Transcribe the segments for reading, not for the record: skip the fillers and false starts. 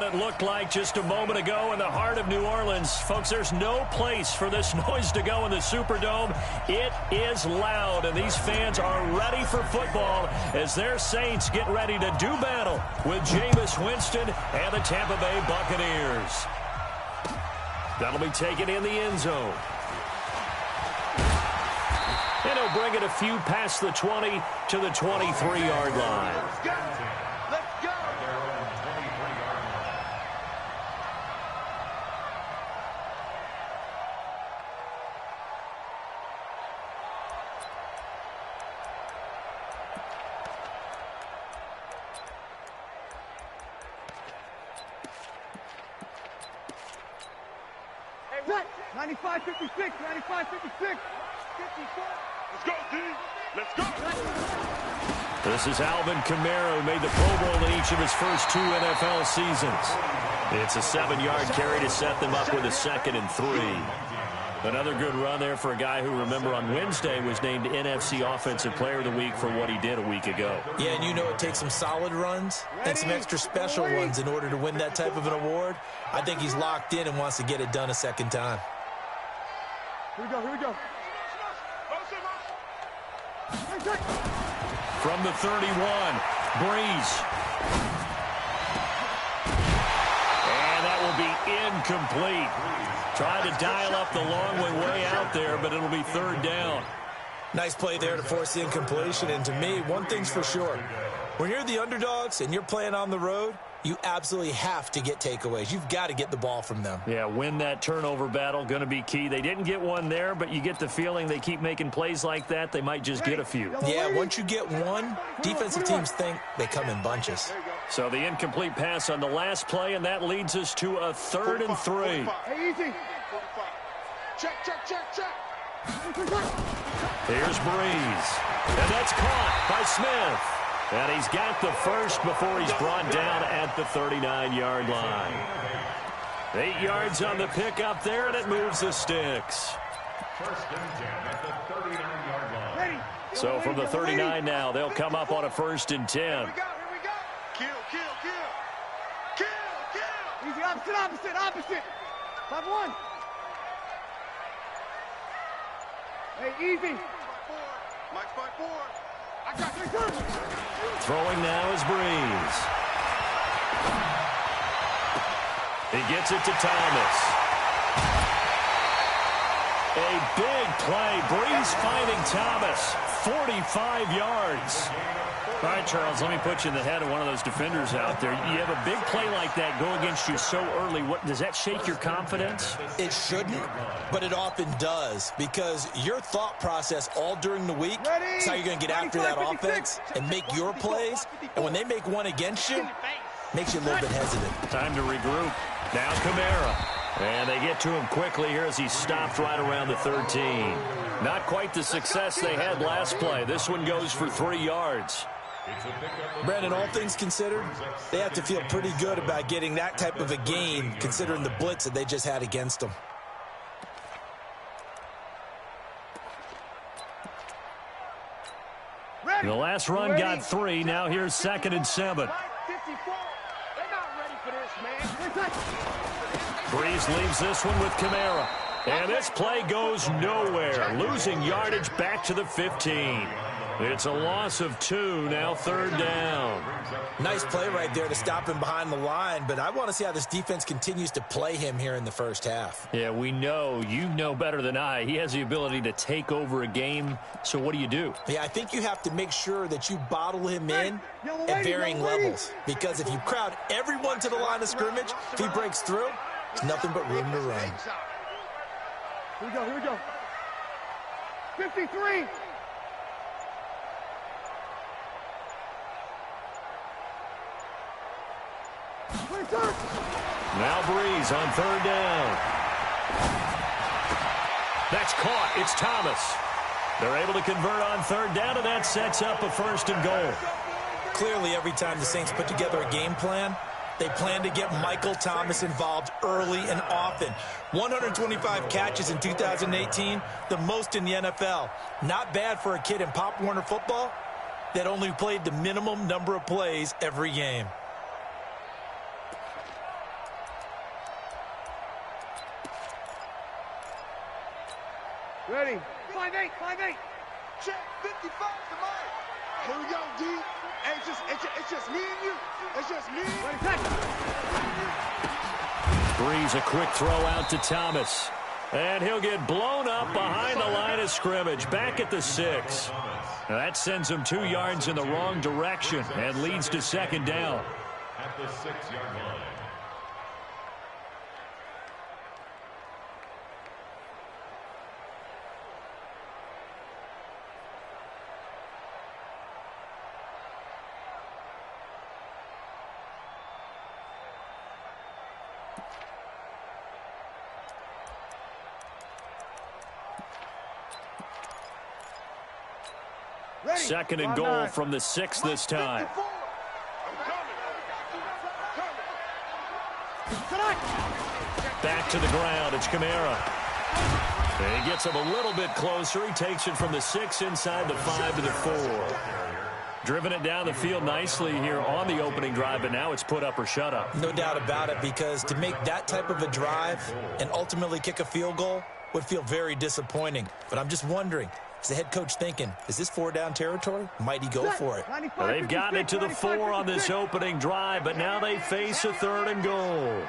It looked like just a moment ago in the heart of New Orleans. Folks, there's no place for this noise to go in the Superdome. It is loud, and these fans are ready for football as their Saints get ready to do battle with Jameis Winston and the Tampa Bay Buccaneers. That'll be taken in the end zone. And he'll bring it a few past the 20 to the 23-yard line. Set. 95, 56, 95, 56. 54. Let's go, D. Let's go. This is Alvin Kamara, who made the Pro Bowl in each of his first 2 NFL seasons. It's a 7-yard carry to set them up with a 2nd and 3. Another good run there for a guy who, remember, on Wednesday was named NFC Offensive Player of the Week for what he did a week ago. Yeah, and you know it takes some solid runs and some extra special ones in order to win that type of an award. I think he's locked in and wants to get it done a second time. Here we go, here we go. From the 31, Breeze. And that will be incomplete. Trying to dial up the long way out there, but it'll be 3rd down. Nice play there to force the incompletion. And to me, one thing's for sure. When you're the underdogs and you're playing on the road, you absolutely have to get takeaways. You've got to get the ball from them. Yeah, win that turnover battle, going to be key. They didn't get one there, but you get the feeling they keep making plays like that, they might just get a few. Yeah, once you get one, defensive teams think they come in bunches. So the incomplete pass on the last play, and that leads us to a 3rd and 3. Hey, easy. Check, check, check, check. Here's Breeze. And that's caught by Smith. And he's got the first before he's brought down at the 39-yard line. 8 yards on the pickup there, and it moves the sticks. So from the 39 now, they'll come up on a 1st and 10. Here we go. Kill, kill, kill. Kill, kill. Easy, opposite. 5-1. Hey, easy. Mike's 5-4. I got you. Throwing now is Breeze. He gets it to Thomas. A big play. Breeze finding Thomas. 45 yards. All right, Charles, let me put you in the head of one of those defenders out there. You have a big play like that go against you so early. What does that shake your confidence? It shouldn't, but it often does, because your thought process all during the week is how you're going to get after that offense and make your plays. And when they make one against you, makes you a little bit hesitant. Time to regroup. Now Kamara. And they get to him quickly here as he stopped right around the 13. Not quite the success they had last play. This one goes for 3 yards. Brandon, all things considered, they have to feel pretty good about getting that type of a gain, considering the blitz that they just had against them. The last run got 3. Now here's 2nd and 7. Breeze leaves this one with Kamara. And this play goes nowhere. Losing yardage back to the 15. It's a loss of 2, now 3rd down. Nice play right there to stop him behind the line, but I want to see how this defense continues to play him here in the first half. Yeah, we know. You know better than I. He has the ability to take over a game, so what do? Yeah, I think you have to make sure that you bottle him in at varying levels, because if you crowd everyone to the line of scrimmage, if he breaks through, it's nothing but room to run. Here we go. 53. Now Breeze on 3rd down. That's caught. It's Thomas. They're able to convert on 3rd down, and that sets up a 1st and goal. Clearly, every time the Saints put together a game plan, they plan to get Michael Thomas involved early and often. 125 catches in 2018, the most in the NFL. Not bad for a kid in Pop Warner football that only played the minimum number of plays every game. Ready. 5-8, 5-8. Check 55 to Mike. Here we go, D. Hey, it's just me and you. It's just me. Ready, touch. Breeze a quick throw out to Thomas. And he'll get blown up behind the line of scrimmage, back at the 6. Now that sends him 2 yards in the wrong direction and leads to second down. At the 6-yard line. Second and goal from the 6 this time. Back to the ground. It's Kamara. And he gets him a little bit closer. He takes it from the 6 inside the 5 to the 4. Driven it down the field nicely here on the opening drive, but now it's put up or shut up. No doubt about it, because to make that type of a drive and ultimately kick a field goal would feel very disappointing. But I'm just wondering, is the head coach thinking, is this 4-down territory? Might he go for it? Well, they've gotten it to the 4 on this opening drive, but now they face a 3rd and goal.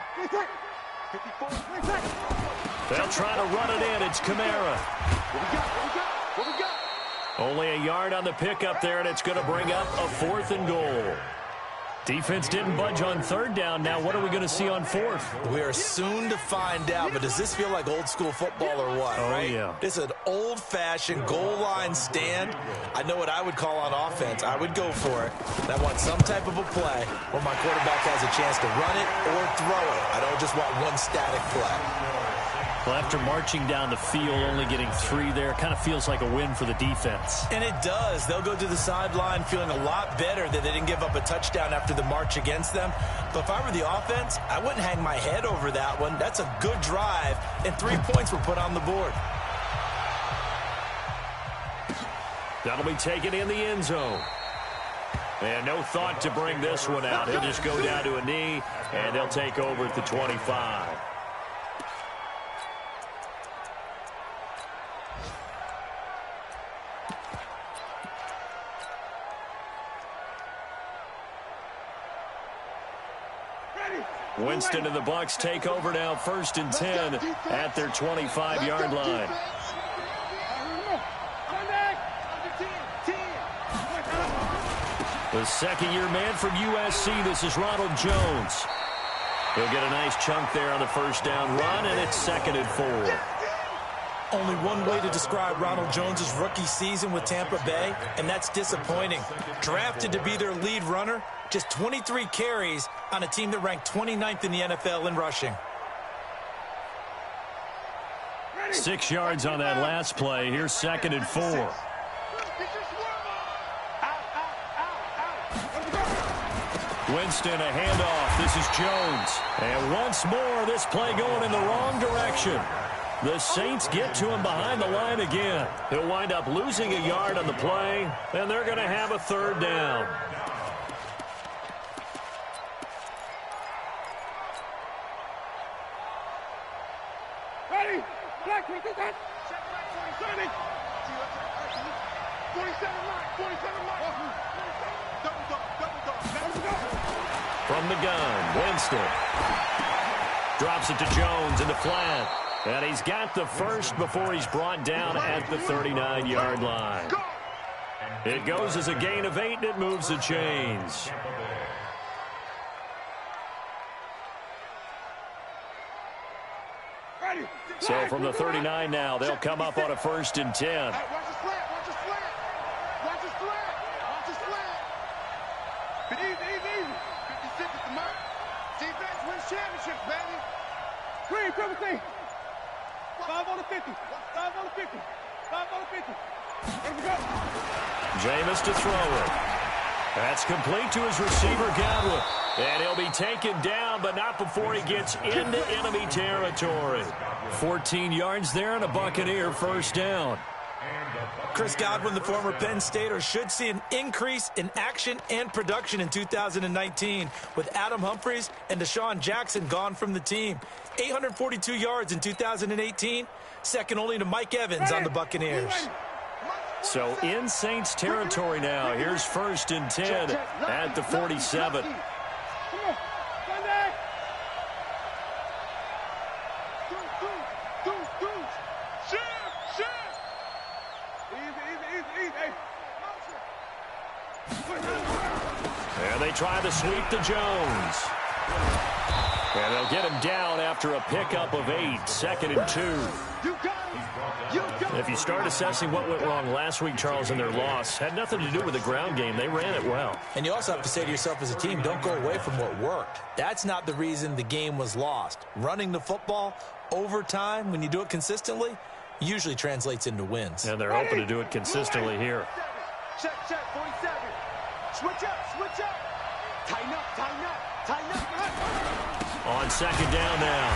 They'll try to run it in. It's Kamara. What we got? Only a yard on the pickup there, and it's going to bring up a 4th and goal. Defense didn't budge on 3rd down. Now what are we going to see on 4th? We are soon to find out, but does this feel like old school football or what, right? Yeah. This is an old-fashioned goal line stand. I know what I would call on offense. I would go for it. And I want some type of a play where my quarterback has a chance to run it or throw it. I don't just want one static play. Well, after marching down the field, only getting 3 there, kind of feels like a win for the defense. And it does. They'll go to the sideline feeling a lot better that they didn't give up a touchdown after the march against them. But if I were the offense, I wouldn't hang my head over that one. That's a good drive, and 3 points were put on the board. That'll be taken in the end zone. And no thought to bring this one out. He'll just go down to a knee, and they'll take over at the 25. Winston and the Bucs take over now, 1st and 10 at their 25-yard line. The second-year man from USC, this is Ronald Jones. He'll get a nice chunk there on the 1st down run, and it's 2nd and 4. Only one way to describe Ronald Jones' rookie season with Tampa Bay, and that's disappointing. Drafted to be their lead runner, just 23 carries on a team that ranked 29th in the NFL in rushing. 6 yards on that last play. Here's 2nd and 4. Winston, a handoff. This is Jones. And once more, this play going in the wrong direction. The Saints get to him behind the line again. He'll wind up losing a yard on the play, and they're going to have a 3rd down. Ready. Black, take that. 47 line. Double. From the gun, Winston. Drops it to Jones in the flat. And he's got the 1st before he's brought down at the 39-yard line. It goes as a gain of 8, and it moves the chains. So from the 39 now, they'll come up on a 1st and 10. Watch the slant. Easy. 56 is the mark. Defense wins championships, baby. Green, triple T. 5 on the 50. 5 on the 50. 5 on the 50. Here we go. Jameis to throw it. That's complete to his receiver, Gywu. And he'll be taken down, but not before he gets into enemy territory. 14 yards there and a Buccaneer 1st down. And the Chris Godwin, the former Penn Stater, should see an increase in action and production in 2019 with Adam Humphries and Deshaun Jackson gone from the team. 842 yards in 2018, second only to Mike Evans on the Buccaneers. So in Saints territory now. Here's 1st and 10 at the 47. Come on, Sunday. And they try to sweep to Jones. And they'll get him down after a pickup of 8, 2nd and 2. If you start assessing what went wrong last week, Charles, in their loss, had nothing to do with the ground game. They ran it well. And you also have to say to yourself as a team, don't go away from what worked. That's not the reason the game was lost. Running the football over time, when you do it consistently, usually translates into wins. And they're hoping to do it consistently here. Check, 47. Switch up. Tighten up. On 2nd down now,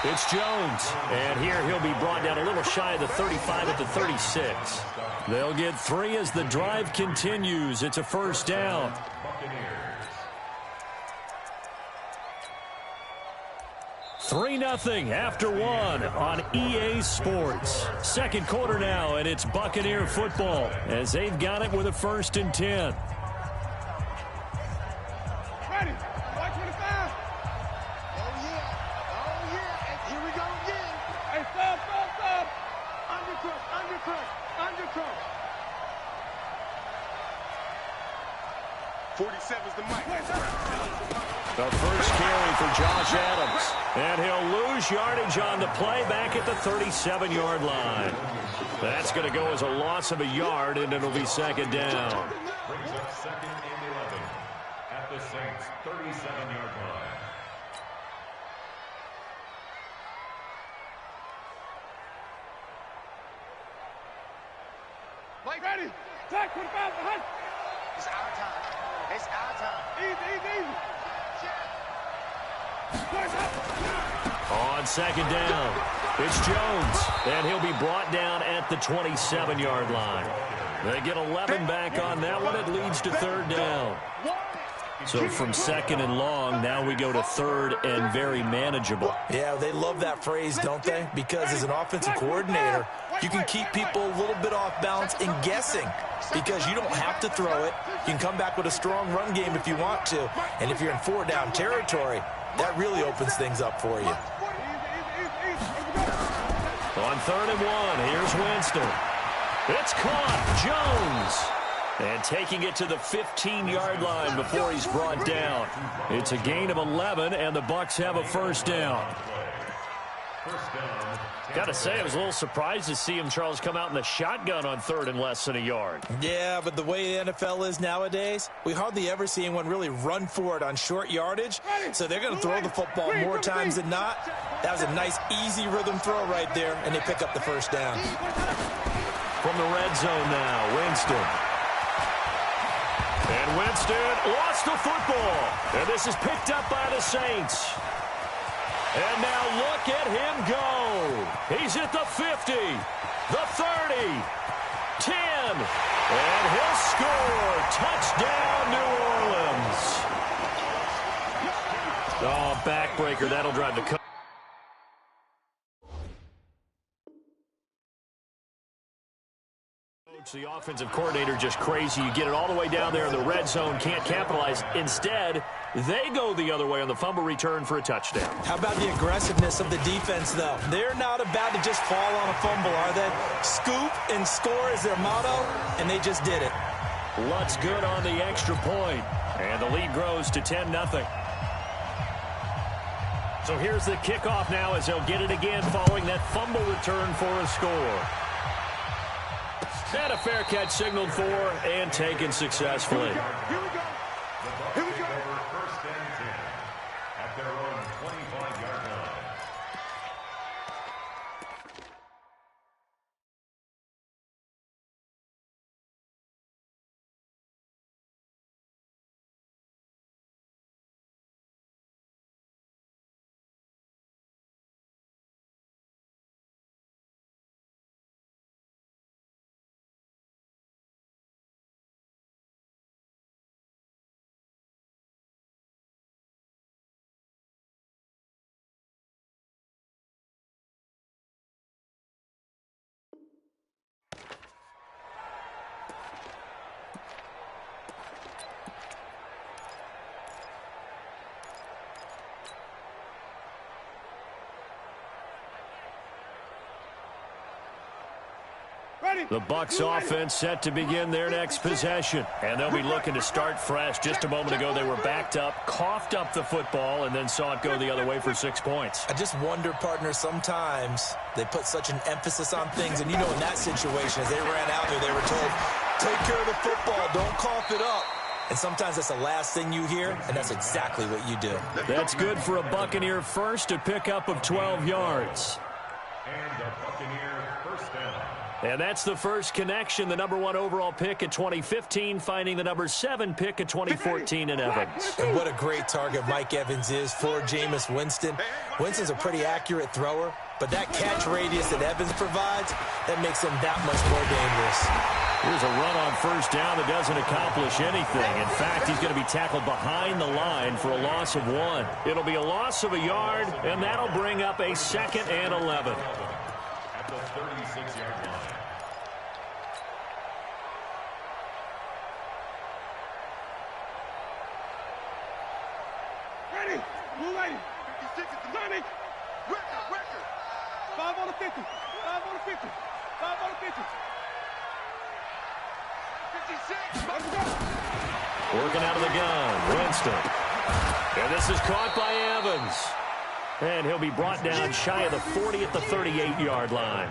it's Jones. And here he'll be brought down a little shy of the 35 at the 36. They'll get 3 as the drive continues. It's a 1st down. 3-0 after 1 on EA Sports. 2nd quarter now, and it's Buccaneer football as they've got it with a 1st and 10. Ready. White 25. Oh, yeah. And here we go again. Hey, sub. Undercrush. 47's the mic. The first carry for Josh Adams. And he'll lose yardage on the play back at the 37-yard line. That's going to go as a loss of a yard, and it'll be 2nd down. Brings up 2nd and 11 at the Saints' 37-yard line. Mike, ready. Tack 25 behind. It's our time. Easy. On 2nd down, it's Jones, and he'll be brought down at the 27-yard line. They get 11 back on that one. It leads to 3rd down. So from 2nd and long, now we go to 3rd and very manageable. Yeah, they love that phrase, don't they? Because as an offensive coordinator, you can keep people a little bit off balance and guessing because you don't have to throw it. You can come back with a strong run game if you want to. And if you're in 4-down territory, that really opens things up for you. On 3rd and 1, here's Winston. It's caught. Jones. And taking it to the 15-yard line before he's brought down. It's a gain of 11, and the Bucs have a 1st down. Got to say, I was a little surprised to see him, Charles, come out in the shotgun on 3rd and less than a yard. Yeah, but the way the NFL is nowadays, we hardly ever see anyone really run for it on short yardage. So they're going to throw the football more times than not. That was a nice, easy rhythm throw right there, and they pick up the 1st down. From the red zone now, Winston. And Winston lost the football. And this is picked up by the Saints. And now look at him go. He's at the 50, the 30, 10, and he'll score. Touchdown, New Orleans. Oh, backbreaker. That'll drive the coach. The offensive coordinator just crazy. You get it all the way down there in the red zone, can't capitalize. Instead, they go the other way on the fumble return for a touchdown. How about the aggressiveness of the defense, though? They're not about to just fall on a fumble, are they? Scoop and score is their motto, and they just did it. Lutz good on the extra point, and the lead grows to 10-0. So here's the kickoff now as they'll get it again following that fumble return for a score. And a fair catch signaled for and taken successfully. Here we go. The Bucs offense set to begin their next possession. And they'll be looking to start fresh. Just a moment ago, they were backed up, coughed up the football, and then saw it go the other way for 6 points. I just wonder, partner, sometimes they put such an emphasis on things. And, you know, in that situation, as they ran out there, they were told, take care of the football, don't cough it up. And sometimes that's the last thing you hear, and that's exactly what you do. That's good for a Buccaneer first, a pickup of 12 yards. And the Buccaneer first down. And that's the first connection, the #1 overall pick at 2015, finding the #7 pick at 2014 in Evans. And what a great target Mike Evans is for Jameis Winston. Winston's a pretty accurate thrower, but that catch radius that Evans provides, that makes him that much more dangerous. Here's a run on first down that doesn't accomplish anything. In fact, he's going to be tackled behind the line for a loss of 1. It'll be a loss of a yard, and that'll bring up a 2nd and 11. At the 36-yard line. Ready. Blue lady. 56 at the 90. record. 5 on the 50. 5 on the 50. 5 on the 50. 56. Let's go. Working out of the gun, Winston. And this is caught by Evans. And he'll be brought down shy of the 40 at the 38-yard line.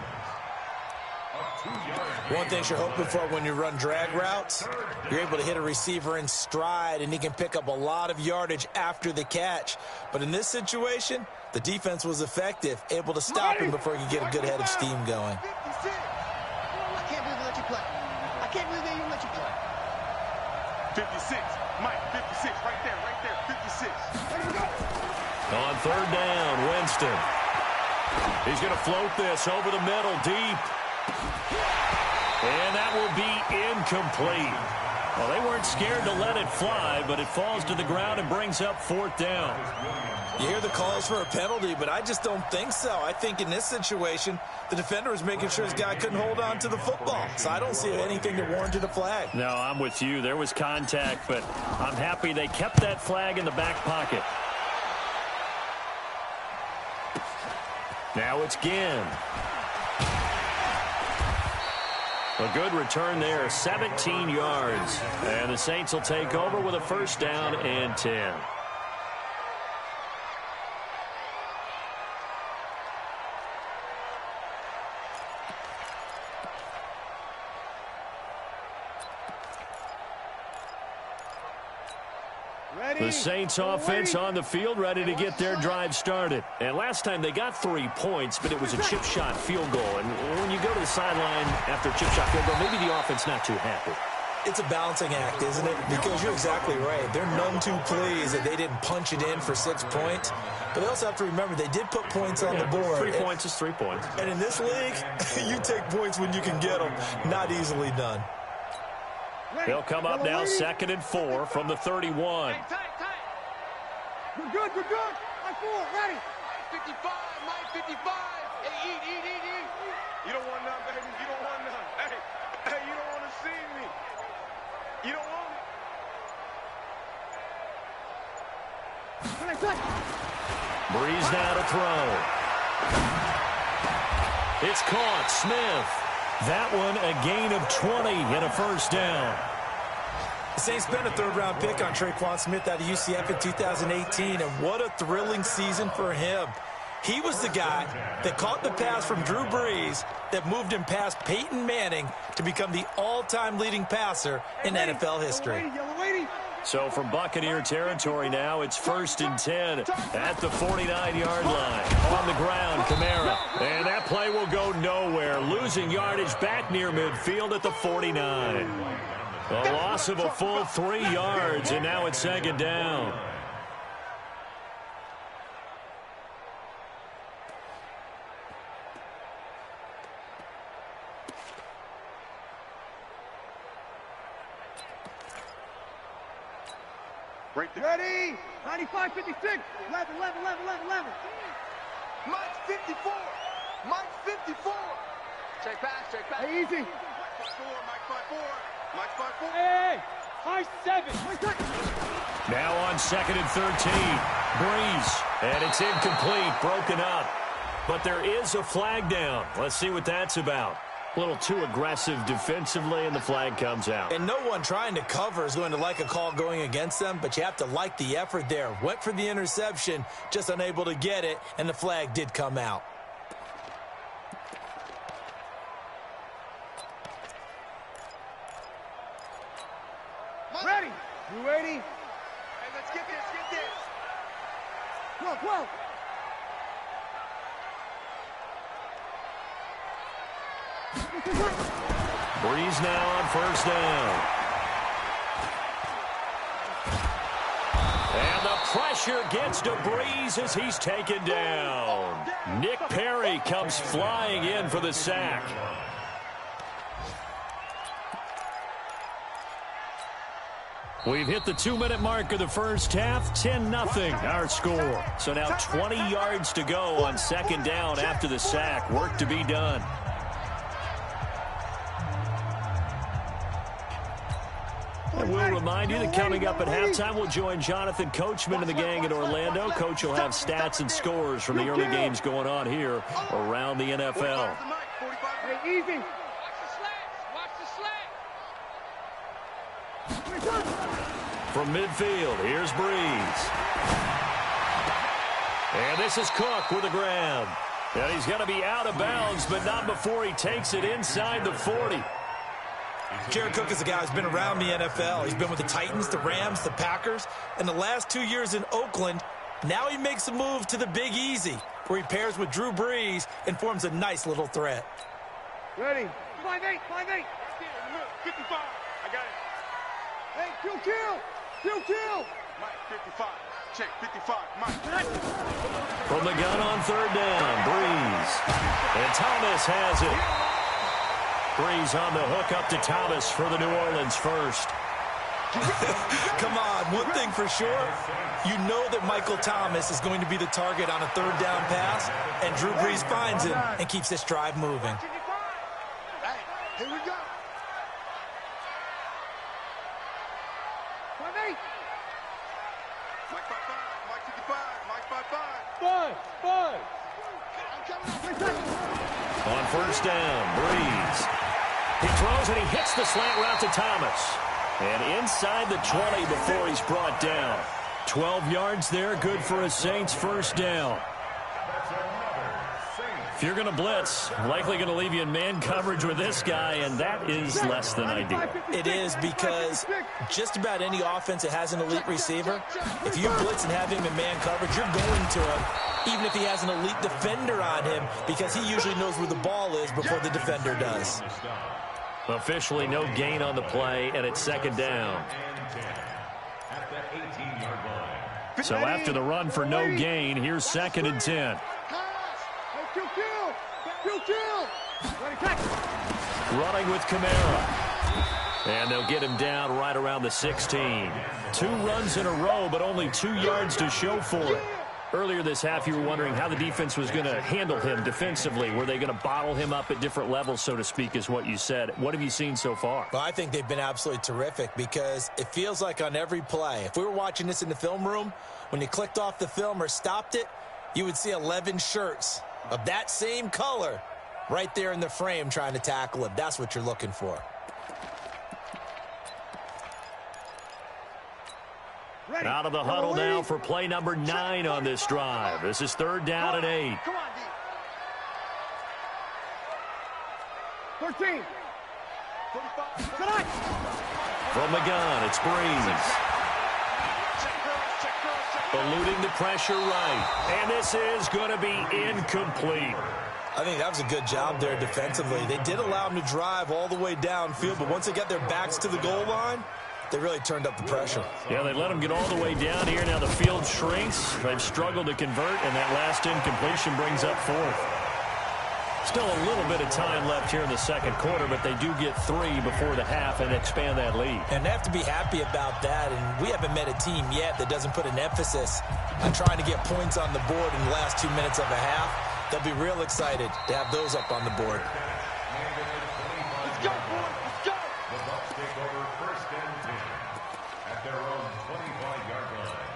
One thing you're hoping for when you run drag routes, you're able to hit a receiver in stride, and he can pick up a lot of yardage after the catch. But in this situation, the defense was effective, able to stop him before he could get a good head of steam going. 56. I can't believe they let you play. I can't believe they even let you play. 56. Mike, 56. Right there. 56. On third down, Winston. He's going to float this over the middle, deep. And that will be incomplete. Well, they weren't scared to let it fly, but it falls to the ground and brings up 4th down. You hear the calls for a penalty, but I just don't think so. I think in this situation, the defender was making sure his guy couldn't hold on to the football. So I don't see anything that warranted a flag. No, I'm with you. There was contact, but I'm happy they kept that flag in the back pocket. Now it's Ginn. A good return there, 17 yards. And the Saints will take over with a 1st down and 10. The Saints offense on the field, ready to get their drive started. And last time they got 3 points, but it was a chip shot field goal. And when you go to the sideline after a chip shot field goal, maybe the offense not too happy. It's a balancing act, isn't it? Because you're exactly right. They're none too pleased that they didn't punch it in for 6 points. But they also have to remember they did put points on the board. 3 points is 3 points. And in this league, you take points when you can get them. Not easily done. They'll come up now 2nd and 4 from the 31. Tight. We're good. Line 4. Ready. 55. Mike, 55. Hey, eat. You don't want none, baby. You don't want none. Hey, you don't want to see me. You don't want it. Breeze now to throw. It's caught. Smith. That one a gain of 20 and a 1st down. The Saints spent a 3rd-round pick on Traquan Smith out of UCF in 2018, and what a thrilling season for him. He was the guy that caught the pass from Drew Brees that moved him past Peyton Manning to become the all-time leading passer in NFL history. So from Buccaneer territory now, it's 1st and 10 at the 49-yard line. On the ground, Kamara. And that play will go nowhere. Losing yardage back near midfield at the 49. A loss of a full 3 yards, and now it's 2nd down. Right there. Ready. 95, 56. 11. Mike's 54. Mike's 54. Check back. Hey, easy. Mike 5'4". Mike 5'4". Hey. High 7. Now on 2nd and 13. Breeze. And it's incomplete. Broken up. But there is a flag down. Let's see what that's about. A little too aggressive defensively, and the flag comes out. And no one trying to cover is going to like a call going against them, but you have to like the effort there. Went for the interception, just unable to get it, and the flag did come out. Ready? You ready? Hey, let's get this, get this. Come on, come on. Breeze now on first down. And the pressure gets to Breeze as he's taken down. Nick Perry comes flying in for the sack. We've hit the 2-minute mark of the first half, 10-0 our score. So now 20 yards to go on second down after the sack. Work to be done. And we'll remind you that coming up at halftime, we'll join Jonathan Coachman and the gang in Orlando. Coach will have stats and scores from the early games going on here around the NFL. Hey, easy. Watch the slats. From midfield, here's Breeze. And this is Cook with a grab. And he's going to be out of bounds, but not before he takes it inside the 40. Jared Cook is a guy who's been around the NFL. He's been with the Titans, the Rams, the Packers, and the last 2 years in Oakland. Now he makes a move to the Big Easy, where he pairs with Drew Brees and forms a nice little threat. Ready? 5-8, 5-8. 55. I got it. Hey, kill. Mike, 55. Check, 55. Mike. From the gun on third down, Breeze. And Thomas has it. Breeze on the hook up to Thomas for the New Orleans first. Come on, one thing for sure, you know that Michael Thomas is going to be the target on a third down pass, and Drew Brees finds him and keeps this drive moving. Hey, here we go. 5-8. Mike 55. Mike 55. Mike 55. 5. On first down, Breeze. He throws and he hits the slant route to Thomas. And inside the 20 before he's brought down. 12 yards there, good for a Saints first down. If you're going to blitz, likely going to leave you in man coverage with this guy, and that is less than ideal. It is, because just about any offense that has an elite receiver, if you blitz and have him in man coverage, you're going to him, even if he has an elite defender on him, because he usually knows where the ball is before the defender does. Officially no gain on the play, and it's second down. So after the run for no gain, here's second and 10. Kill. Ready, catch. Running with Kamara. And they'll get him down right around the 16. 2 runs in a row, but only 2 yards to show for it. Earlier this half, you were wondering how the defense was going to handle him defensively. Were they going to bottle him up at different levels, so to speak, is what you said. What have you seen so far? Well, I think they've been absolutely terrific, because it feels like on every play, if we were watching this in the film room, when you clicked off the film or stopped it, you would see 11 shirts of that same color right there in the frame trying to tackle him. That's what you're looking for. Ready. Out of the huddle now for play number 9 on this drive. This is third down and 8. Come on, D. 13. 45. Tonight. From the gun, it's Breeze. Eluding the pressure right. And this is going to be incomplete. I think that was a good job there defensively. They did allow them to drive all the way downfield, but once they got their backs to the goal line, they really turned up the pressure. Yeah, they let them get all the way down here. Now the field shrinks. They've struggled to convert, and that last incompletion brings up fourth. Still a little bit of time left here in the second quarter, but they do get 3 before the half and expand that lead. And they have to be happy about that, and we haven't met a team yet that doesn't put an emphasis on trying to get points on the board in the last 2 minutes of a half. They'll be real excited to have those up on the board. Let's go, boys. Let's go. The Bucs take over first and 10 at their own 25-yard line.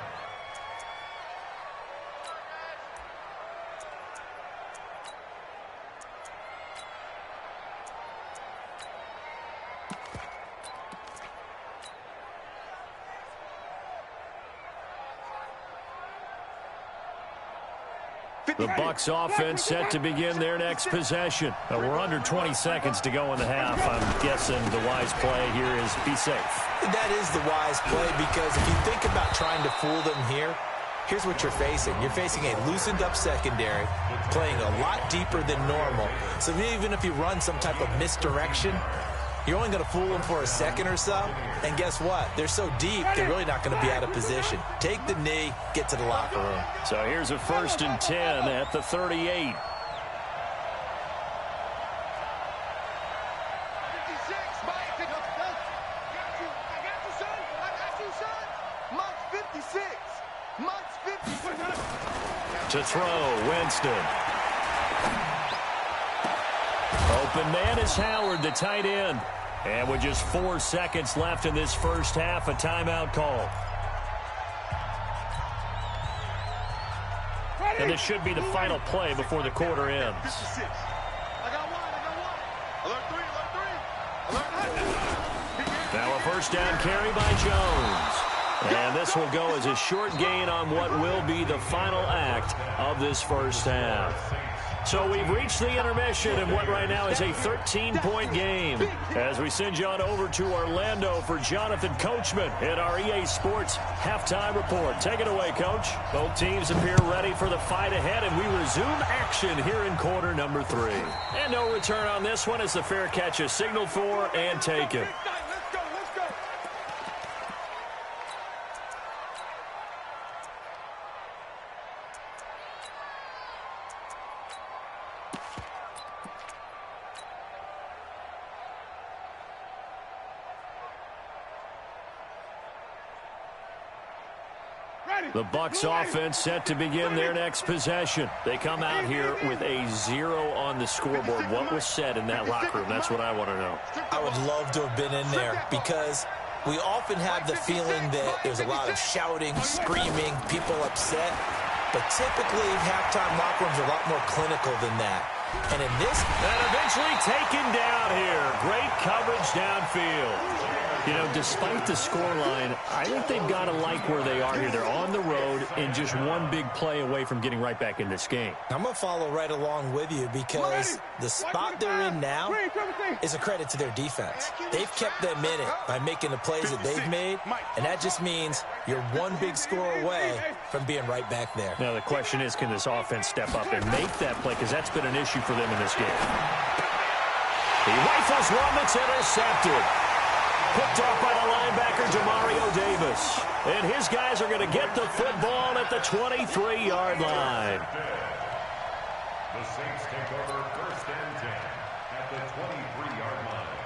The Bucs offense set to begin their next possession. We're under 20 seconds to go in the half. I'm guessing the wise play here is be safe. That is the wise play, because if you think about trying to fool them here, here's what you're facing. You're facing a loosened up secondary, playing a lot deeper than normal. So even if you run some type of misdirection, you're only going to fool them for a second or so. And guess what? They're so deep, they're really not going to be out of position. Take the knee, get to the locker room. So here's a 1st and 10 at the 38. To throw, Winston. Open man is Howard, the tight end. And with just 4 seconds left in this first half, a timeout call. And this should be the final play before the quarter ends. Now a first down carry by Jones. And this will go as a short gain on what will be the final act of this first half. So we've reached the intermission in what right now is a 13-point game. As we send you on over to Orlando for Jonathan Coachman in our EA Sports Halftime Report. Take it away, Coach. Both teams appear ready for the fight ahead, and we resume action here in quarter number 3. And no return on this one as the fair catch is signaled for and taken. The Bucs offense set to begin their next possession. They come out here with a 0 on the scoreboard. What was said in that locker room? That's what I want to know. I would love to have been in there, because we often have the feeling that there's a lot of shouting, screaming, people upset. But typically, halftime locker rooms are a lot more clinical than that. And in this... And eventually taken down here. Great coverage downfield. You know, despite the scoreline, I think they've got to like where they are here. They're on the road and just one big play away from getting right back in this game. I'm going to follow right along with you, because the spot they're in now is a credit to their defense. They've kept them in it by making the plays that they've made, and that just means you're one big score away from being right back there. Now, the question is, can this offense step up and make that play, because that's been an issue for them in this game. He rifles one that's intercepted. Picked off by the linebacker, Demario Davis. And his guys are going to get the football at the 23-yard line. The Saints take over 1st and 10 at the 23-yard line.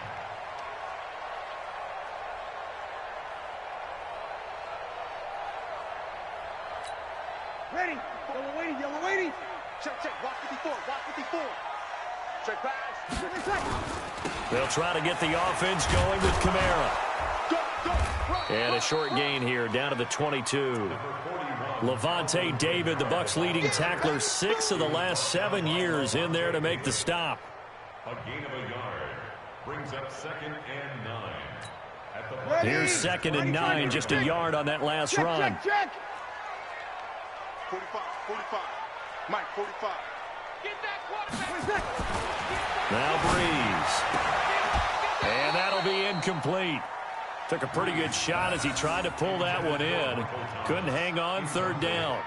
Ready. Yellow waiting, yellow waiting. Check, watch 54, watch 54. Check pass. They'll try to get the offense going with Kamara. And a short gain here down to the 22. Levante David, the Bucs leading tackler, 6 of the last 7 years in there to make the stop. A gain of a yard brings up 2nd and 9. At the Here's 2nd and 9, just a yard on that last run. Check. 45, 45. Mike, 45. Get that quarterback. Now Breeze. And that'll be incomplete. Took a pretty good shot as he tried to pull that one in. Couldn't hang on, 3rd down.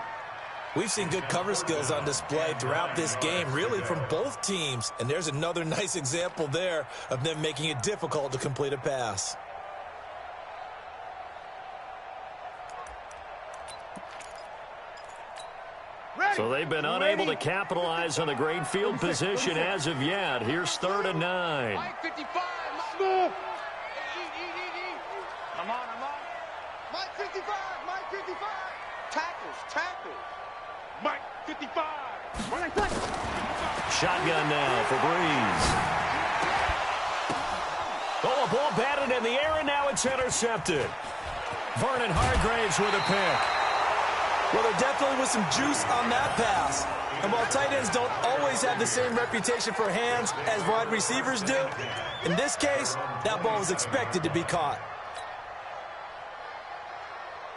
We've seen good cover skills on display throughout this game, really from both teams. And there's another nice example there of them making it difficult to complete a pass. So they've been unable to capitalize on the great field position as of yet. Here's 3rd and 9. Mike 55. Move. I'm on. Mike 55, Mike 55. Tackles. Mike 55. Shotgun now for Breeze. Oh, a ball batted in the air, and now it's intercepted. Vernon Hargraves with a pick. Well, there definitely was some juice on that pass. And while tight ends don't always have the same reputation for hands as wide receivers do, in this case, that ball was expected to be caught.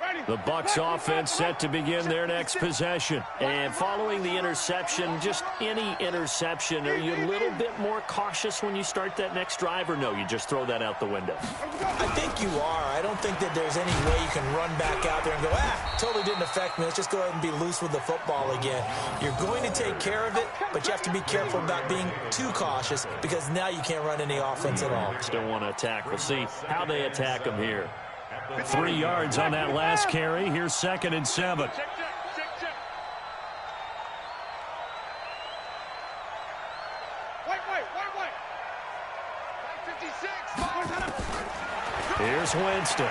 Ready. The Bucs offense set to begin their next possession. And following the interception, just any interception, are you a little bit more cautious when you start that next drive, or no, you just throw that out the window? I think you are. I don't think that there's any way you can run back out there and go, totally didn't affect me. Let's just go ahead and be loose with the football again. You're going to take care of it, but you have to be careful about being too cautious because now you can't run any offense at all. Still want to attack. We'll see how they attack them here. 3 yards on that last carry. Here's 2nd and 7. Check. White. 56. Here's Winston.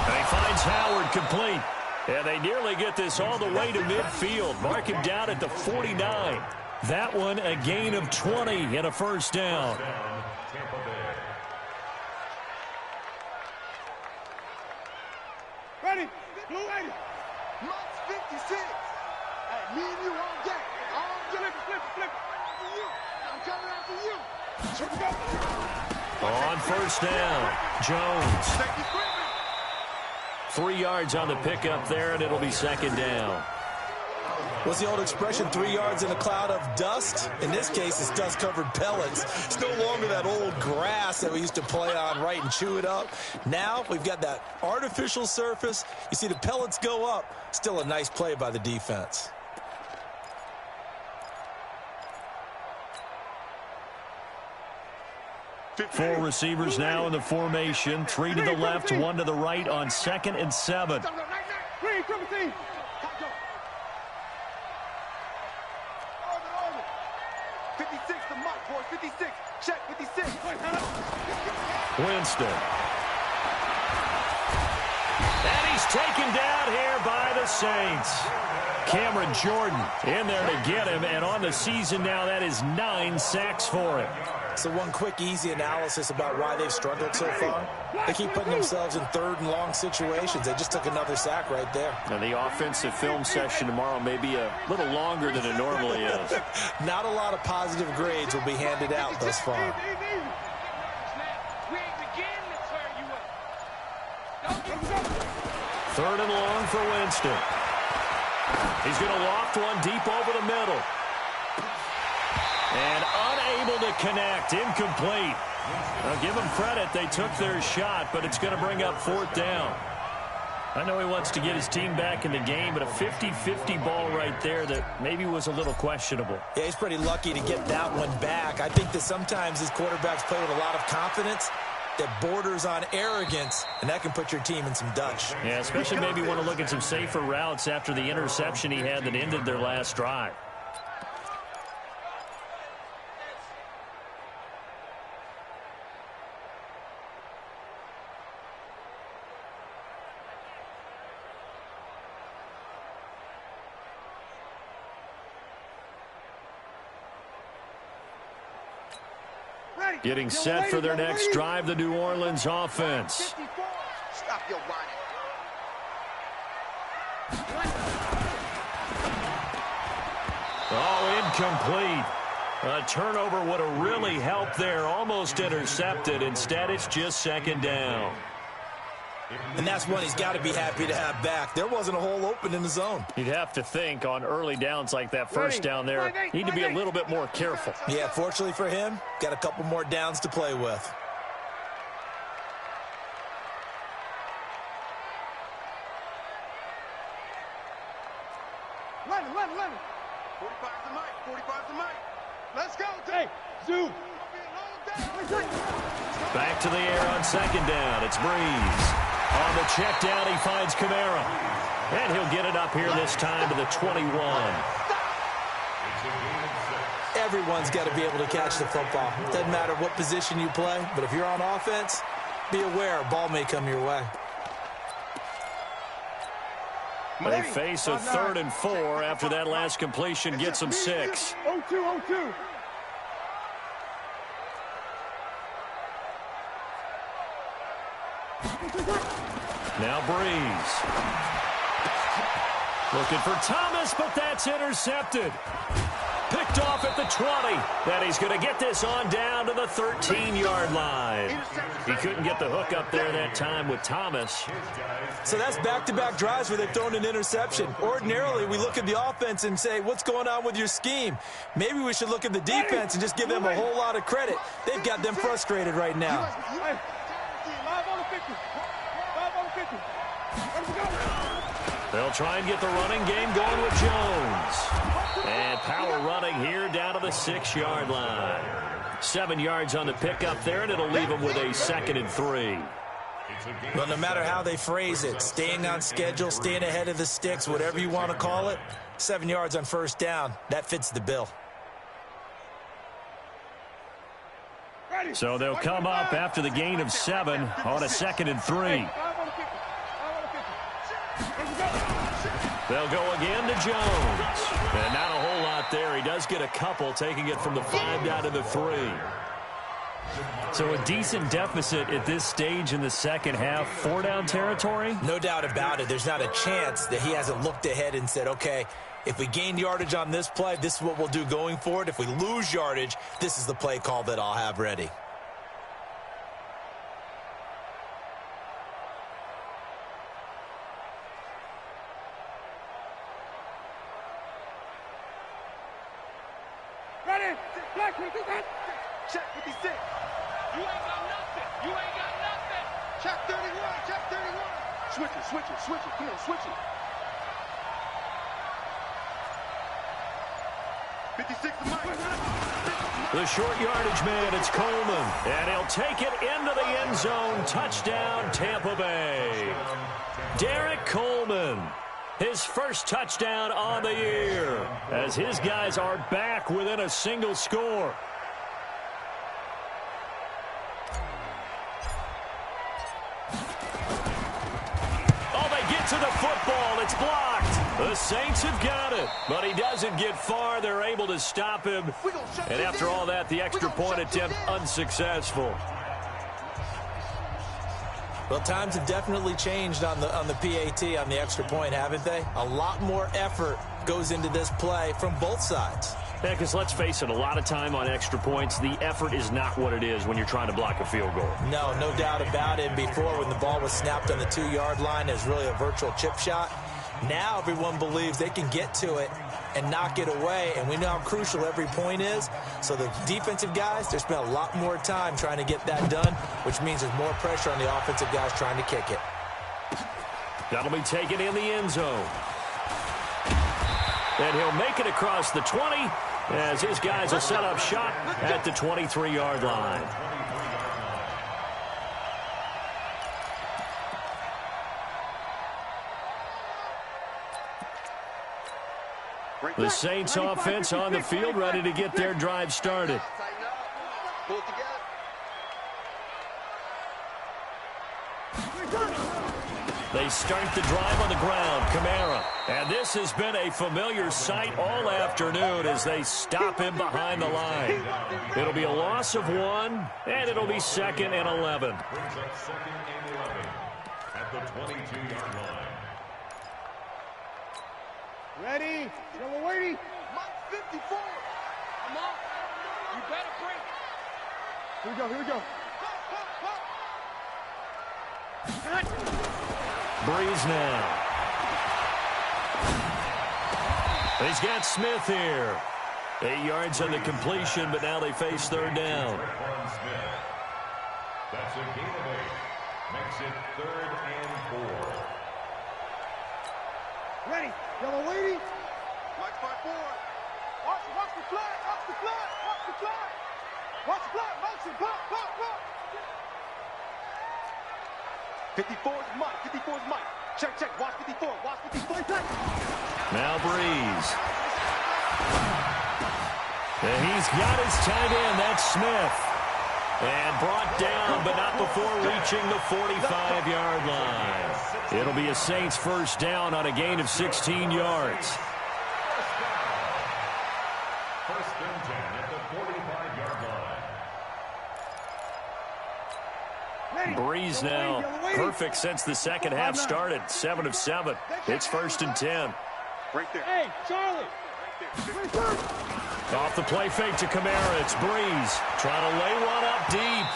And he finds Howard complete. And they nearly get this all the way to midfield. Mark him down at the 49. That one a gain of 20 and a first down. Ready? Blue 80. Bucs 56. Hey, me and you all day. Flip. I'm coming after you. On first down, Jones. 3 yards on the pickup there, and it'll be 2nd down. What's the old expression, 3 yards in a cloud of dust? In this case, it's dust-covered pellets. It's no longer that old grass that we used to play on, right, and chew it up. Now we've got that artificial surface. You see the pellets go up. Still a nice play by the defense. Four receivers now in the formation. 3 to the left, 1 to the right on 2nd and 7. Green, triple team. 56 the mark, boys. 56. Check 56. Winston. And he's taken down here by the Saints. Cameron Jordan in there to get him, and on the season now, that is 9 sacks for him. So one quick, easy analysis about why they've struggled so far. They keep putting themselves in 3rd and long situations. They just took another sack right there. And the offensive film session tomorrow may be a little longer than it normally is. Not a lot of positive grades will be handed out thus far. Third and long for Winston. He's going to loft one deep over the middle. And unable to connect. Incomplete. I'll give them credit. They took their shot, but it's going to bring up 4th down. I know he wants to get his team back in the game, but a 50-50 ball right there that maybe was a little questionable. Yeah, he's pretty lucky to get that one back. I think that sometimes these quarterbacks play with a lot of confidence that borders on arrogance, and that can put your team in some Dutch. Yeah, especially maybe want to look at some safer routes after the interception he had that ended their last drive. Getting set for their next drive, the New Orleans offense. Stop your whining. Oh, incomplete. A turnover would have really helped there. Almost intercepted. Instead, it's just 2nd down. And that's one he's got to be happy to have back. There wasn't a hole open in the zone. You'd have to think on early downs like that first down there, need to be a little bit more careful. Yeah, fortunately for him, got a couple more downs to play with. Let him. 45's the mic. 45's the mic. Let's go. Hey, Zoo. Back to the air on 2nd down. It's Breeze. On the check down, he finds Kamara. And he'll get it up here this time to the 21. Everyone's got to be able to catch the football. Doesn't matter what position you play, but if you're on offense, be aware a ball may come your way. They face a 3rd and 4 after that last completion gets them 6. 0-2. Now Breeze. Looking for Thomas, but that's intercepted. picked off at the 20. Then he's going to get this on down to the 13-yard line. He couldn't get the hook up there that time with Thomas. So that's back-to-back drives where they've thrown an interception. Ordinarily, we look at the offense and say, what's going on with your scheme? Maybe we should look at the defense and just give them a whole lot of credit. They've got them frustrated right now. 5 on the 50. 5 on the 50. Let's go. They'll try and get the running game going with Jones. And power running here down to the 6-yard line. 7 yards on the pickup there, and it'll leave them with a 2nd and 3. Well, no matter how they phrase it, staying on schedule, staying ahead of the sticks, whatever you want to call it, 7 yards on first down, that fits the bill. So they'll come up after the gain of 7 on a 2nd and 3. They'll go again to Jones. And not a whole lot there. He does get a couple, taking it from the 5 down to the 3. So a decent deficit at this stage in the second half. 4-down territory? No doubt about it. There's not a chance that he hasn't looked ahead and said, okay, if we gain yardage on this play, this is what we'll do going forward. If we lose yardage, this is the play call that I'll have ready. Ready? Black, we do that. Check 56. You ain't got nothing. You ain't got nothing. Check 31. Check 31. Switch it, switch it, switch it. Come on, switch it. 56 to Mike. The short yardage man, it's Coleman. And he'll take it into the end zone. Touchdown, Tampa Bay. Derek Coleman. His first touchdown on the year as his guys are back within a single score. Oh, they get to the football. It's blocked. The Saints have got it, but he doesn't get far. They're able to stop him. And after all that, the extra point attempt unsuccessful. Well, times have definitely changed on the PAT, on the extra point, haven't they? A lot more effort goes into this play from both sides. Yeah, because let's face it, a lot of time on extra points, the effort is not what it is when you're trying to block a field goal. No doubt about it. Before, when the ball was snapped on the 2-yard line, it was really a virtual chip shot. Now everyone believes they can get to it and knock it away, and we know how crucial every point is. So the defensive guys, they spent a lot more time trying to get that done, which means there's more pressure on the offensive guys trying to kick it. That'll be taken in the end zone. And he'll make it across the 20 as his guys will set up shop at the 23-yard line. The Saints offense on the field, ready to get their drive started. Pull it together. They start the drive on the ground, Kamara. And this has been a familiar sight all afternoon as they stop him behind the line. It'll be a loss of 1, and it'll be 2nd and 11. Brings up 2nd and 11 at the 22-yard line. Ready? Number 80. Mike 54. Come on. You better bring it. Here we go, here we go. Breeze now. He's got Smith here. 8 yards on the completion, but now they face 3rd down. That's a gain of 8. Makes it 3rd and 4. Ready? Number 80. Mike 54. Watch the flag, watch the flag, watch the flag. Watch the flag, motion, block. 54 is Mike. 54 is Mike. Check. Watch 54. Watch 54. Now Breeze. And he's got his tight end. That's Smith. And brought down, but not before reaching the 45-yard line. It'll be a Saints first down on a gain of 16 yards. First and 10 at the 45-yard line. Breeze now, perfect since the second half started. 7 of 7. It's 1st and 10. Right there. Hey, Charlie. Right there. Off the play fake to Kamara. It's Breeze trying to lay one up deep.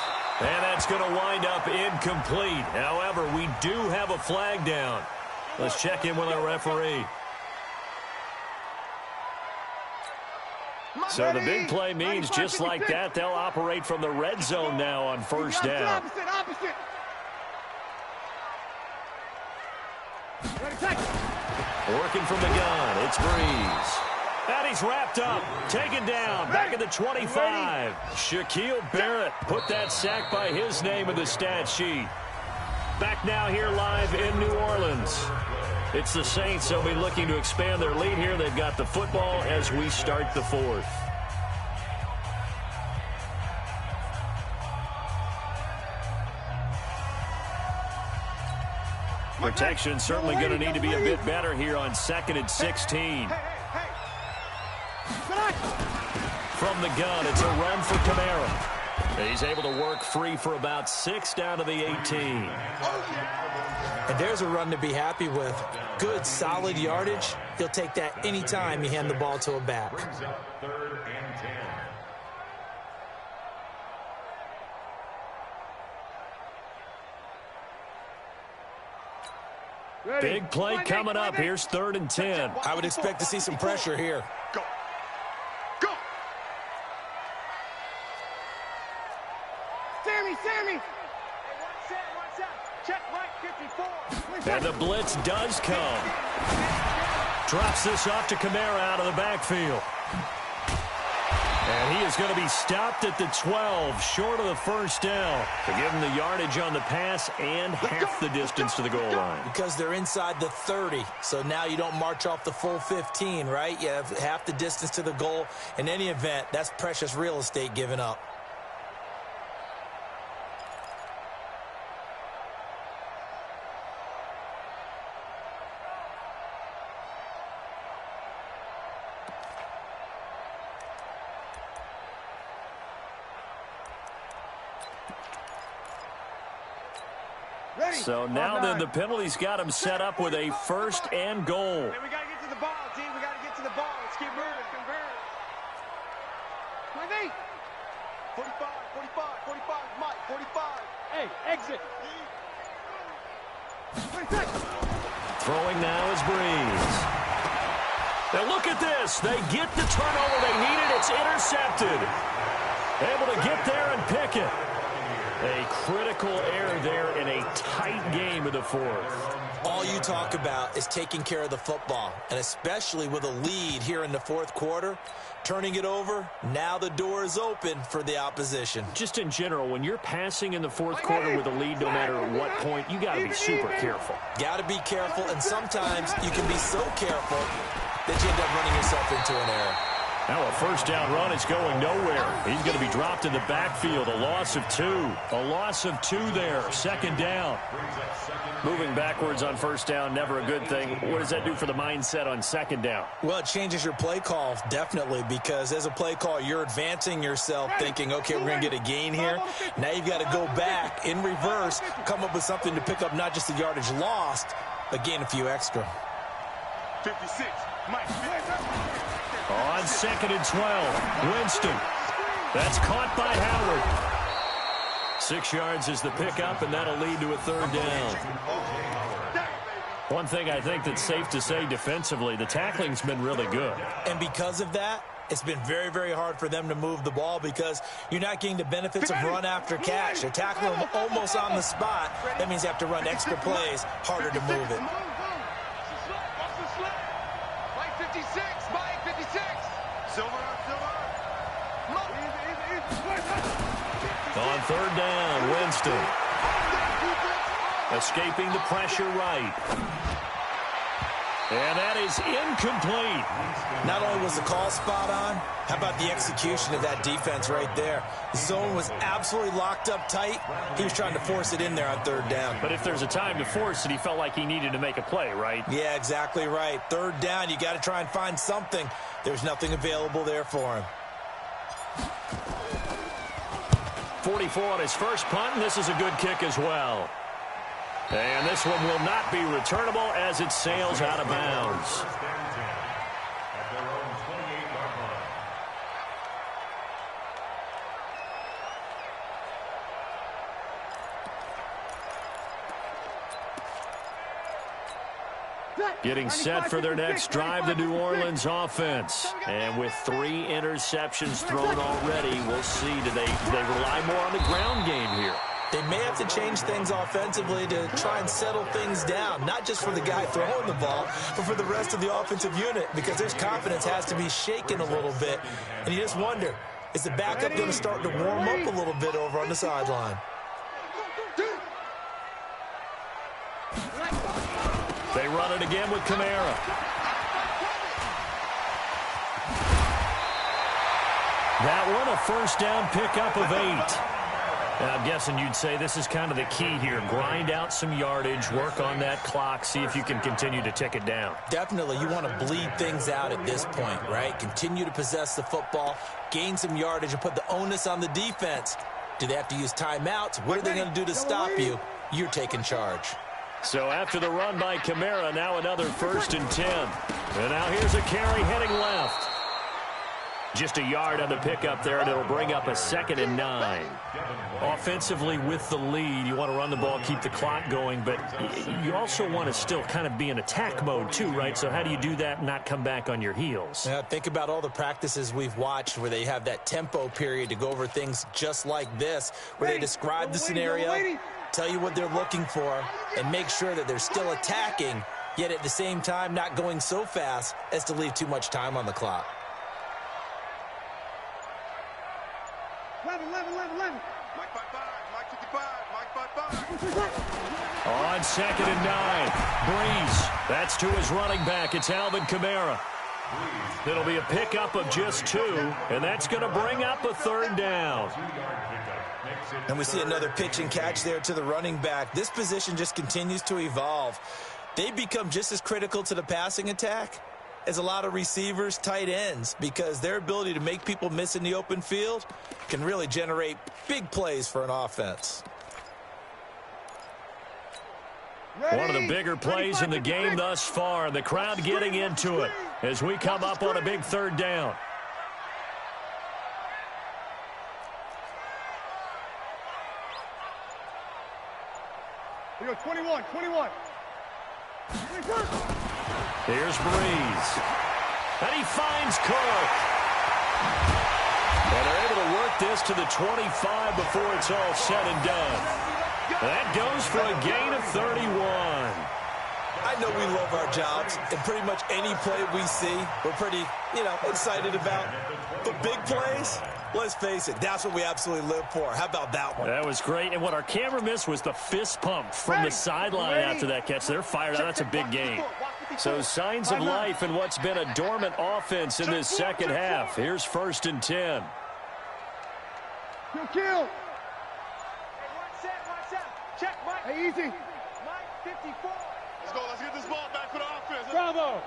And that's going to wind up incomplete. However, we do have a flag down. Let's check in with our referee. So the big play means just like that, they'll operate from the red zone now on first down. Working from the gun, it's Breeze. And he's wrapped up, taken down, back at the 25. Shaquille Barrett put that sack by his name in the stat sheet. Back now here live in New Orleans. It's the Saints. They'll be looking to expand their lead here. They've got the football as we start the fourth. Protection certainly going to need to be a bit better here on 2nd and 16. From the gun, it's a run for Kamara. He's able to work free for about 6 down to the 18. And there's a run to be happy with. Good, solid yardage. He'll take that anytime you hand the ball to a back. Brings up 3rd and 10. Big play coming up. Here's 3rd and 10. I would expect to see some pressure here. Go. Go. Sammy. Check right 54. And the blitz does come. Drops this off to Kamara out of the backfield. And he is going to be stopped at the 12, short of the first down, to give him the yardage on the pass and half the distance to the goal line. Because they're inside the 30, so now you don't march off the full 15, right? You have half the distance to the goal. In any event, that's precious real estate given up. So now then the penalty's got him set up with a 1st and goal. Hey, we got to get to the ball, team. We got to get to the ball. Let's keep moving. Convert. 45, 45, Mike, 45. Hey, exit. Throwing now is Breeze. Now look at this. They get the turnover they needed. It's intercepted. Able to get there and pick it. A critical error there in a tight game in the 4th. All you talk about is taking care of the football, and especially with a lead here in the 4th quarter, turning it over, now the door is open for the opposition. Just in general, when you're passing in the 4th quarter with a lead, no matter what point, you got to be super careful. Got to be careful, and sometimes you can be so careful that you end up running yourself into an error. Now a 1st down run is going nowhere. He's going to be dropped in the backfield. A loss of 2. A loss of 2 there. 2nd down. Moving backwards on 1st down, never a good thing. What does that do for the mindset on 2nd down? Well, it changes your play call, definitely, because as a play call, you're advancing yourself thinking, okay, we're going to get a gain here. Now you've got to go back in reverse, come up with something to pick up not just the yardage lost, but gain a few extra. 56, Mike. On 2nd and 12, Winston. That's caught by Howard. 6 yards is the pickup, and that'll lead to a 3rd down. One thing I think that's safe to say defensively, the tackling's been really good. And because of that, it's been very, very hard for them to move the ball because you're not getting the benefits of run after catch. They're tackling them almost on the spot. That means you have to run extra plays, harder to move it. Mike 56, Mike 56. Silver. On 3rd down, Winston. Escaping the pressure right. And that is incomplete. Not only was the call spot on, how about the execution of that defense right there? The zone was absolutely locked up tight. He was trying to force it in there on 3rd down. But if there's a time to force it, he felt like he needed to make a play, right? Yeah, exactly right. 3rd down, you got to try and find something. There's nothing available there for him. 44 on his first punt, and this is a good kick as well. And this one will not be returnable as it sails out of bounds. Getting set for their next drive, the New Orleans offense. And with 3 interceptions thrown already, we'll see. Do they rely more on the ground game here? They may have to change things offensively to try and settle things down, not just for the guy throwing the ball, but for the rest of the offensive unit, because their confidence has to be shaken a little bit. And you just wonder, is the backup going to start to warm up a little bit over on the sideline? They run it again with Kamara. That one, a first down pickup of 8. And I'm guessing you'd say this is kind of the key here. Grind out some yardage, work on that clock, see if you can continue to tick it down. Definitely. You want to bleed things out at this point, right? Continue to possess the football, gain some yardage, and put the onus on the defense. Do they have to use timeouts? What are they going to do to stop you? You're taking charge. So after the run by Kamara, now another 1st and 10. And now here's a carry heading left. Just a yard on the pickup there, and it'll bring up a 2nd and 9. Offensively with the lead, you want to run the ball, keep the clock going, but you also want to still kind of be in attack mode too, right? So how do you do that and not come back on your heels? Yeah, think about all the practices we've watched where they have that tempo period to go over things just like this, where they describe the scenario, tell you what they're looking for, and make sure that they're still attacking, yet at the same time not going so fast as to leave too much time on the clock. 11. Mike 5-5, Mike 55, Mike 5-5. On 2nd and 9, Breeze. That's to his running back. It's Alvin Kamara. It'll be a pickup of just 2, and that's going to bring up a 3rd down. And we see another pitch and catch there to the running back. This position just continues to evolve. They become just as critical to the passing attack as a lot of receivers, tight ends, because their ability to make people miss in the open field can really generate big plays for an offense. One of the bigger plays in the game thus far, and the crowd getting into it as we come up on a big 3rd down. Here we go, 21. Here's Breeze. And he finds Cook. And they're able to work this to the 25 before it's all said and done. And that goes for a gain of 31. I know we love our jobs, and pretty much any play we see, we're pretty, excited about. But big plays, let's face it, that's what we absolutely live for. How about that one? That was great. And what our camera missed was the fist pump from the sideline after that catch. They're fired out. That's a big game. So signs of life in what's been a dormant offense in this second half. Here's 1st and 10. Kill. Watch that. Check, Mike. Hey, easy. Mike, 54. Let's go. Let's get this ball back for the offense. Bravo.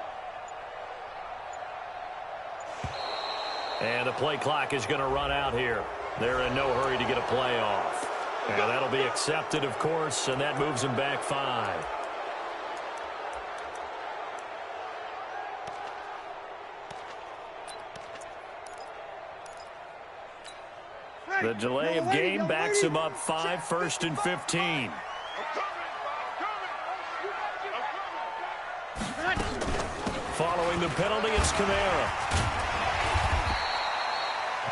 And the play clock is going to run out here. They're in no hurry to get a play off. And that'll be accepted, of course, and that moves them back 5. The delay of game backs him up 5, 1st and 15. Following the penalty, it's Kamara.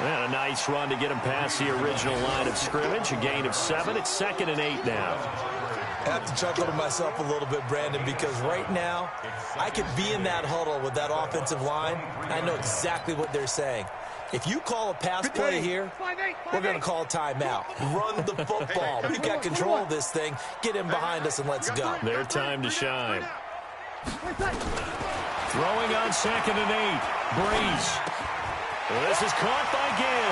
And a nice run to get him past the original line of scrimmage. A gain of 7. It's 2nd and 8 now. I have to chuckle to myself a little bit, Brandon, because right now I could be in that huddle with that offensive line. I know exactly what they're saying. If you call a pass play here, we're going to call a timeout. Run the football. We've got control of this thing. Get in behind us and let's go. Their time to shine. Throwing on 2nd and 8. Breeze. This is caught by Gywu.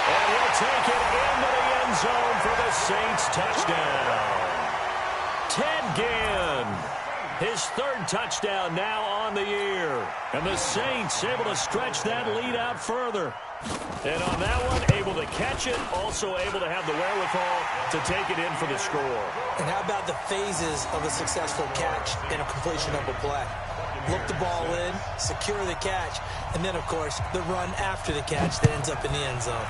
And he'll take it into the end zone for the Saints touchdown. Ted Ginn. His 3rd touchdown now on the year. And the Saints able to stretch that lead out further. And on that one, able to catch it, also able to have the wherewithal to take it in for the score. And how about the phases of a successful catch and a completion of a play? Look the ball in, secure the catch, and then, of course, the run after the catch that ends up in the end zone.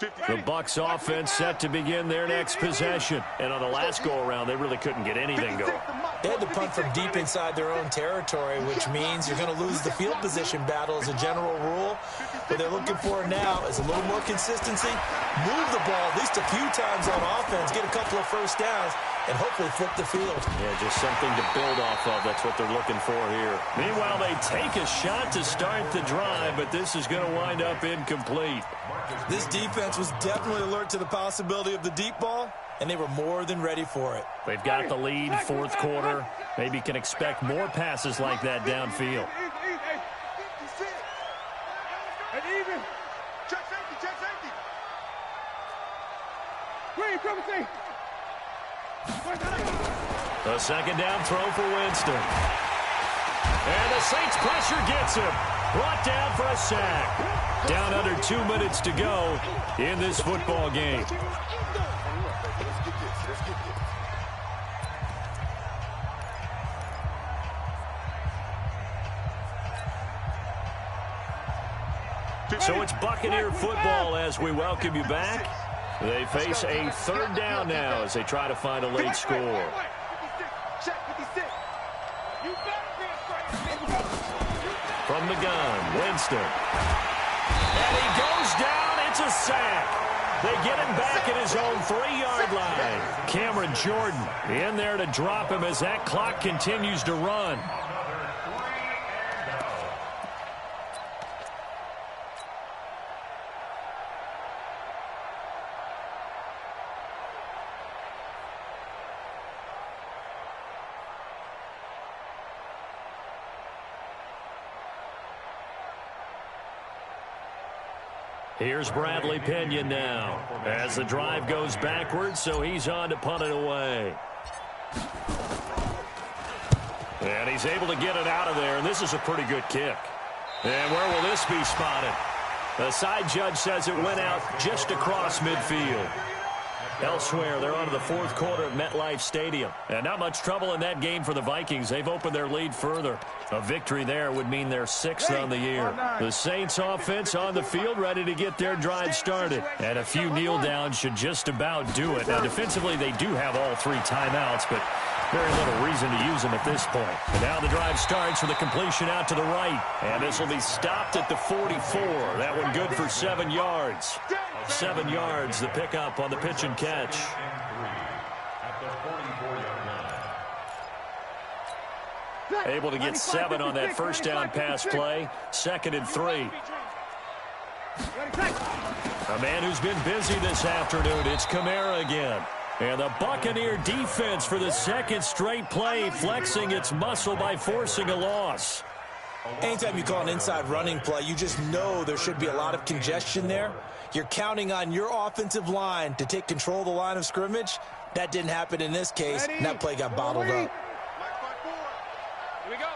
The Bucs offense set to begin their next possession. And on the last go-around, they really couldn't get anything going. They had to punt from deep inside their own territory, which means you're going to lose the field position battle as a general rule. What they're looking for now is a little more consistency, move the ball at least a few times on offense, get a couple of first downs, and hopefully flip the field. Yeah, just something to build off of. That's what they're looking for here. Meanwhile, they take a shot to start the drive, but this is going to wind up incomplete. This defense was definitely alert to the possibility of the deep ball, and they were more than ready for it. They've got the lead, fourth quarter. Maybe can expect more passes like that downfield. Check safety, check safety. Green, triple C. A second down throw for Winston. And the Saints pressure gets him. Brought down for a sack. Down under 2 minutes to go in this football game. So it's Buccaneer football as we welcome you back. They face a third down now as they try to find a late score. From the gun, Winston. And he goes down. It's a sack. They get him back at his own 3-yard line. Cameron Jordan in there to drop him as that clock continues to run. Here's Bradley Pinion now as the drive goes backwards, so he's on to punt it away. And he's able to get it out of there, and this is a pretty good kick. And where will this be spotted? The side judge says it went out just across midfield. Elsewhere, they're on to the fourth quarter at MetLife Stadium. And not much trouble in that game for the Vikings. They've opened their lead further. A victory there would mean they're 6th on the year. The Saints offense on the field ready to get their drive started. And a few kneel downs should just about do it. Now, defensively, they do have all 3 timeouts, but very little reason to use them at this point. And now the drive starts with a completion out to the right. And this will be stopped at the 44. That one good for 7 yards. 7 yards, the pickup on the pitch and catch. Able to get 7 on that first down pass play. 2nd and 3. A man who's been busy this afternoon, it's Kamara again. And the Buccaneer defense for the second straight play, flexing its muscle by forcing a loss. Anytime you call an inside running play, you just know there should be a lot of congestion there. You're counting on your offensive line to take control of the line of scrimmage. That didn't happen in this case, and that play got bottled up. Here we go.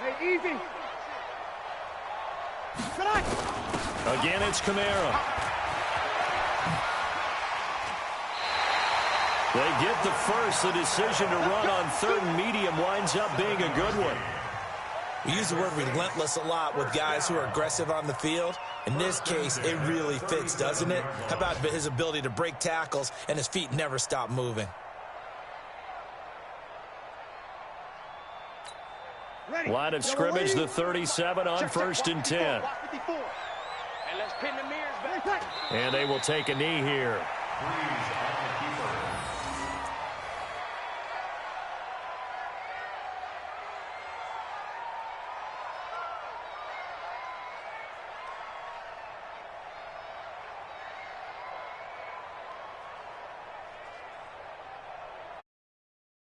Hey, easy. Again, it's Kamara. They get the first. The decision to run on 3rd and medium winds up being a good one. We use the word relentless a lot with guys who are aggressive on the field. In this case, it really fits, doesn't it? How about his ability to break tackles and his feet never stop moving? Line of scrimmage, the 37 on 1st and 10. And let's pin the mirrors back. And they will take a knee here.